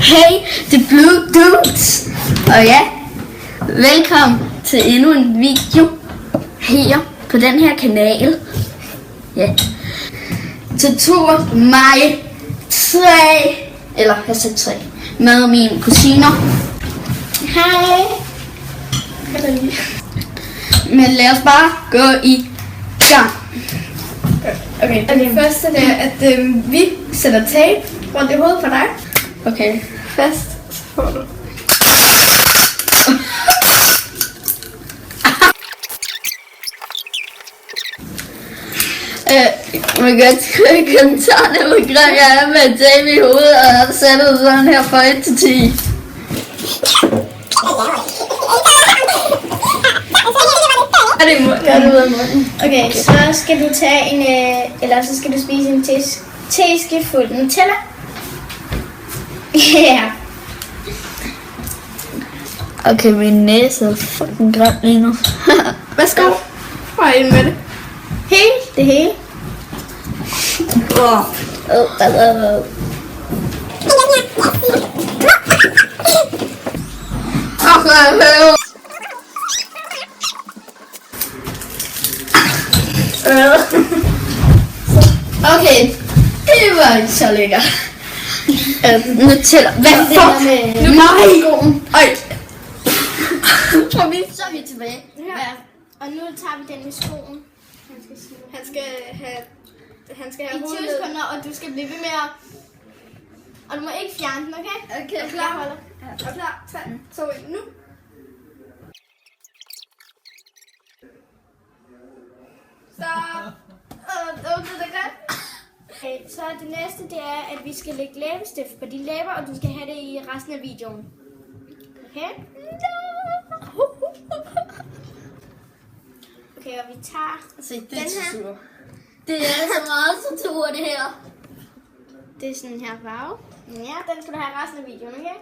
Hey, det er Blue Dudes. Og ja, velkommen til endnu en video her på den her kanal. Ja. Til tur mig 3 med mine kusiner. Hej. Men lad os bare gå i gang. Okay, det første det er, at vi sætter tape rundt i hovedet for dig. Okay. Fast, så får du. Man kan godt skrive i kommentarerne, hvor grim jeg er med tape i hovedet, og jeg har sat det sådan her fra 1 til 10. Er det i munden? Gør det ud af munden. Okay, så skal du tage en, eller så skal du spise en teskefuld Nutella. Ja. Okay, min næse er fucking grim lige nu. Værsgo. Prøv ind med det. Det hele. Okay, det var ikke så lækkert. Nutella. Hvad fuck? Nej! Øj! Så er vi tilbage. Ja. Og nu tager vi den i skoen. Han skal have I 20 hovedet. sekunder, og du skal blive ved med at... Og du må ikke fjerne den, okay? Okay, Er du klar, Holder? Og klar, 3, 2, 1, nu. Stop. Det er godt. Okay, så det næste, det er, at vi skal lægge læbestift på de læber, og du skal have det i resten af videoen. Okay? Okay, og vi tager Se, det den er her. tortur. Det er så meget tortur, det her. Det er sådan her farve. Ja, den skal du have resten af videoen, okay?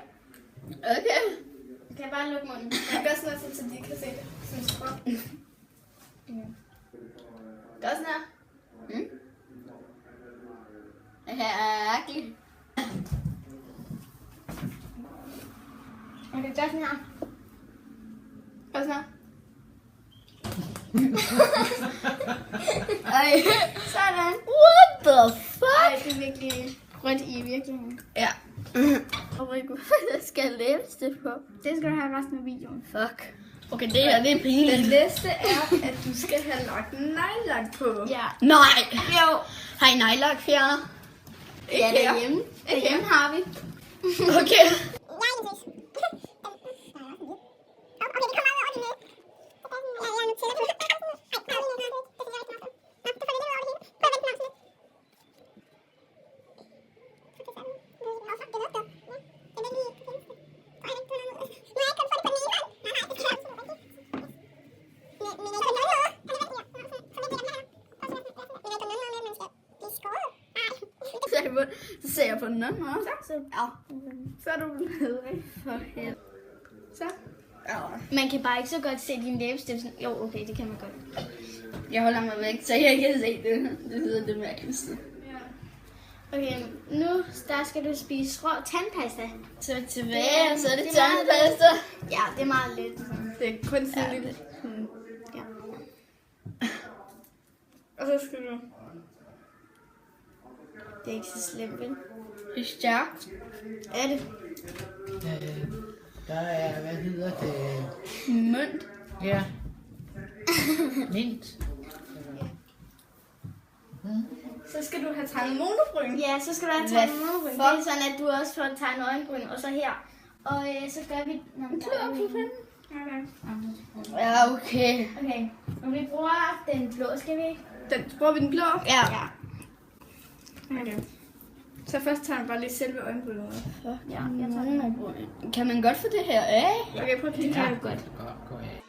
Okay. Du kan bare lukke munden. Jeg gør sådan noget, så de kan se det. Sådan skråt. Gør sådan her. Det her er ærgerligt. Okay, gør sådan her. Gør sådan her. Ej. Sådan. What the fuck? Ej, det er virkelig rødt i virkeligheden. Ja. Oh my god, jeg skal læbestift på. Det skal du have resten af videoen. Fuck. Okay, det her, det er Den pinligt. næste er, at du skal have lagt nejlak på. Ja. Nej. Jo. Har I nejlak fjerner? Ja, derhjemme. Derhjemme har vi. Okay. Så ser jeg på den anden måde. Så. Ja. Så er du blevet rigtig For helvede. Så. Ja. Man kan bare ikke så godt se din læbestift. Jo, okay, det kan man godt. Jeg holder mig væk, så jeg kan se det. Det lyder det mærkeligste. Okay, nu der skal du spise rå tandpasta. Så tilbage, så er det Det er meget tandpasta. Ja, det er meget let. Det er kun sådan lidt. Ja. Og så skal du. Det er ikke så slemt, vel? Det er stærkt. Er det? Der er, hvad hedder det? Mønt. Ja. Mint. Så skal du have tegnet monobryn. Ja, så skal du have Hvad tegnet øjenbryn. Det fuck? er sådan, at du også får tegnet øjenbryn, og så her. Og så gør vi... Ja, okay. Okay, og vi bruger den blå, skal vi ikke? Bruger vi den blå? Ja. Okay. Så først tager vi bare lige selve øjenbrynet. Ja, jeg tager den. Kan man godt få det her af? Okay, prøv at kigge Det her. kan du godt. Kom af.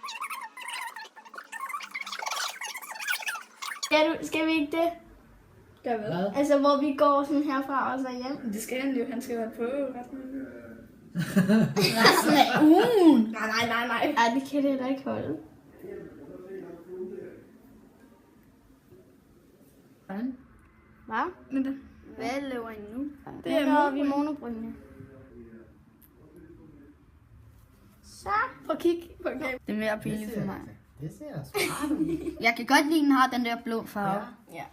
Skal vi ikke det? Gør hvad? Hvad? Altså, hvor vi går sådan herfra og så hjem. Det skal han jo. Han skal være på resten af ugen. Resten af ugen. Nej. Ej, det kan det da ikke holde. Hvad? Men det, Hvad laver I nu? det er Nu laver vi monobryn. monobrynene. Prøv at kigge på en kamera. Det er mere pinligt for mig. Det ser smart ud. Jeg kan godt lide, at den har den der blå farve. Ja.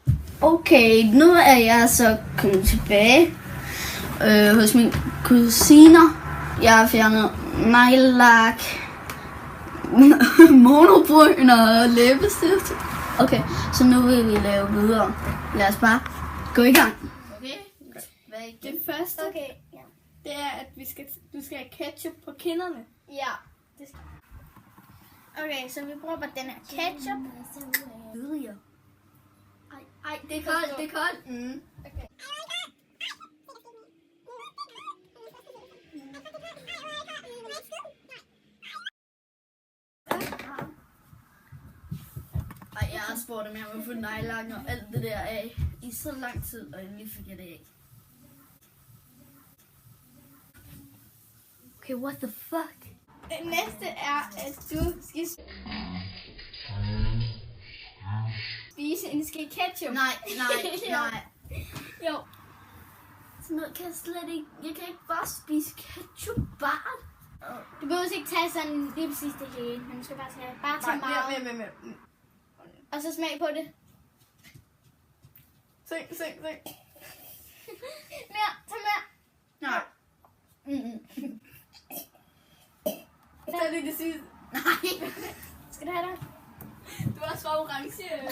Okay, nu er jeg så kommet tilbage hos mine kusiner. Jeg har fjernet neglelak, monobryn og læbestift. Okay, så nu vil vi lave videre. Lad os bare gå i gang. Okay, hvad er Det første, Okay, ja. det er, at du skal have ketchup på kinderne. Ja. Det skal... Okay, så vi bruger bare den her ketchup. videre? Ej, Det er koldt, det er koldt. Mm. Okay. Ej, jeg har spurgt om jeg må få neglelak og alt det der af i så lang tid, og endelig fik jeg det af. Okay, what the fuck? Det næste er, at du skal spise en ske ketchup. Nej. Jo. Sådan noget kan jeg slet ikke. Jeg kan ikke bare spise ketchup bare. Du behøver ikke tage sådan lige præcis det hele, men du skal bare tage meget. mere. Og så smag på det. Se. Mere, tag mere. Nej. Tag lige det sidste. Nej. Skal du have det? Du har også orange læber.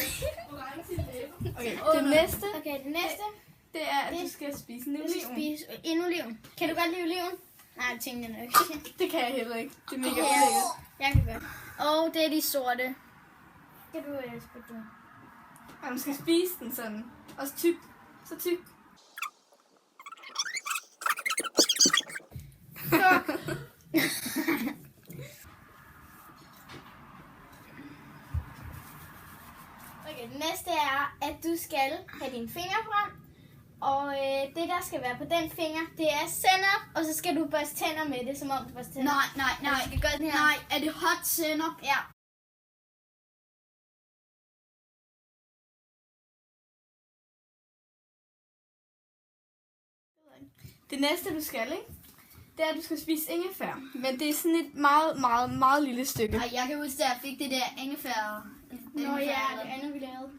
Okay, Det næste, det er, at du skal spise en du skal oliven. spise en oliven. Kan du godt lide oliven? Nej, jeg tænkte den ikke. Det kan jeg heller ikke. Det er mega Ja, ulækkert. jeg kan godt. Og det er de sorte. Skal du spise du? Og man skal spise den sådan. Også tyk. Så tyk. Okay, det næste er, at du skal have dine fingre frem. Og det, der skal være på den finger, det er sennep. Og så skal du børste tænder med det, som om du børste tænder. Nej. Du skal gøre den her. Nej, er det hot sennep? Ja. Det næste, du skal, ikke? Det er, at du skal spise ingefær. Men det er sådan et meget lille stykke. Ej, jeg kan huske, at jeg fik det der ingefær. Nå ja, det andet vi lavede.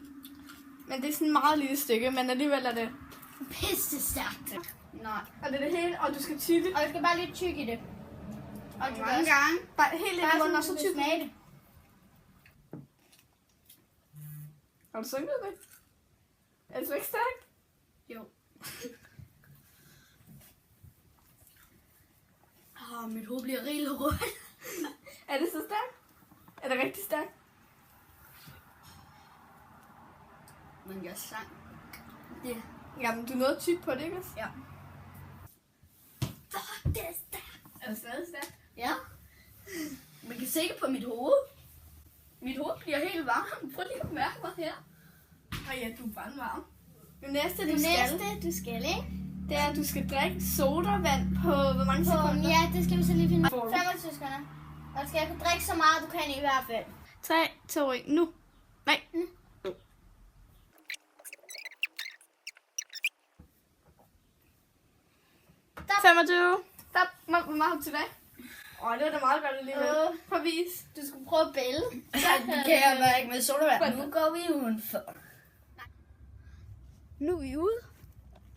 Men det er sådan et meget lille stykke, men alligevel er det. Pisse stærkt. Nej. Og det er det hele, og du skal tykke. Og du skal bare lidt tyk i det. Og du Mange gange. Bare helt ind i munden, og så tyk. smage det. Har du sunket det? Er det så ikke stærkt? Jo. Mit hoved bliver rigtig rødt. Er det så stærkt? Er det rigtig stærkt? Men jeg sang. Det. Jamen, du nåede tyk på det, ikke også? Ja. Fuck, det er stærkt. Er det stadig stærkt? Ja. Man kan se det på mit hoved. Mit hoved bliver helt varmt. Prøv lige at mærke mig her. Og ja, du er brandvarm. Det næste, Det næste, du skal, ikke? det er, at du skal drikke sodavand på hvor mange sekunder? Ja, det skal vi så lige finde. Får du? 25 sekunder. Og du skal kunne drikke så meget, du kan i hvert fald. 3, 2, 1, nu. Nej. Nu. Stop. 25. Stop. Hvor meget har du tilbage? Det var da meget godt alligevel. På vis. Du skulle prøve at bælle. Det kan jeg bare ikke med sodavand. Nu går vi udenfor. Nu er vi ude.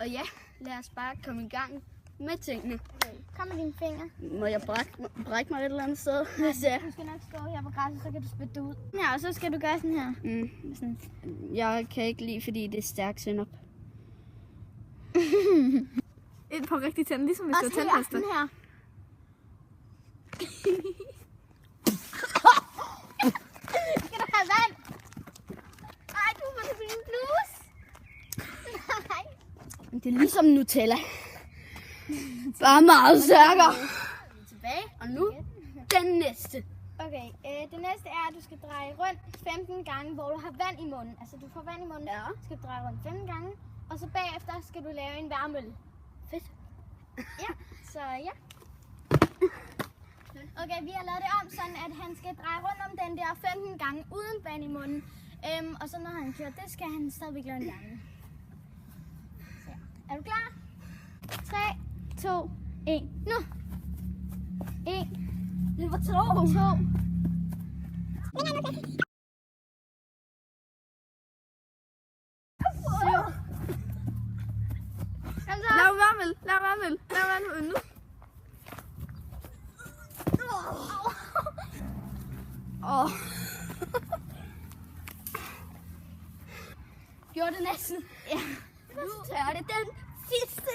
Og ja, lad os bare komme i gang med tingene. Okay, kom med dine fingre. Må jeg brække mig et eller andet sted? Hvis jeg... Du skal nok stå her på græsset, så kan du spytte det ud. Ja, og så skal du gøre sådan her. Sådan. Jeg kan ikke lide, fordi det er stærkt sennep. Ind på rigtig tænder, ligesom hvis Og du har så tandpasta. sådan her. Skal du have vand? Ej, du må det blive en bluse. Nej. Det er ligesom Nutella. Bare meget stærkere. Tilbage. Og nu den næste. Okay, det næste er, at du skal dreje rundt 15 gange, hvor du har vand i munden. Altså, du får vand i munden. Ja. Du skal dreje rundt 15 gange. Og så bagefter skal du lave en varmøl. Fedt. Ja, så ja. Okay, vi har lavet det om, sådan at han skal dreje rundt om den der 15 gange uden vand i munden. Og så når han gjort det, skal han stadigvæk lave en gang. Så, er du klar? 3, 2, 1, nu! 1, Det var 2. Lad mig nu. Gjorde det næsten. Ja. Nu er det den sidste.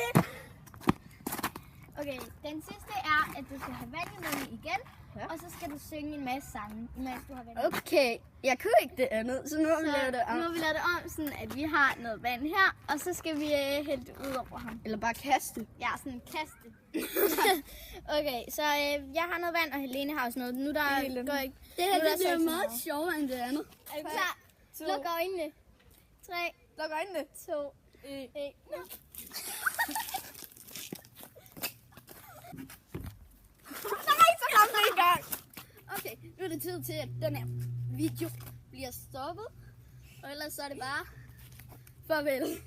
Okay, den sidste er, at du skal have vand i munden igen. Ja. Og så skal du synge en masse sange, imens du har vand i munden. Okay, jeg kunne ikke det andet, så nu har vi lavet det om. Nu har vi lavet det om, sådan at vi har noget vand her, og så skal vi hælde det ud over ham. Eller bare kaste. Ja, sådan kaste. Okay, så jeg har noget vand, og Helene har også noget. Nu der går ikke. Det her det bliver meget sjovere end det andet. Er du klar? Luk øjnene. 3, Luk øjnene. 2, 1. Så kom det i gang. Okay, nu er det tid til, at den her video bliver stoppet. Og ellers så er det bare farvel.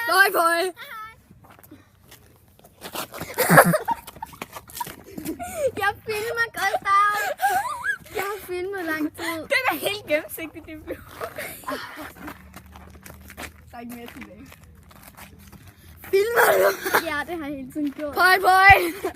Bye bye. Jeg filmer godt der. Jeg har filmet lang tid. Den er helt gennemsigtig, det blev. Der er ikke mere tilbage. Filmer du? Ja, det har jeg hele tiden gjort. Bye bye.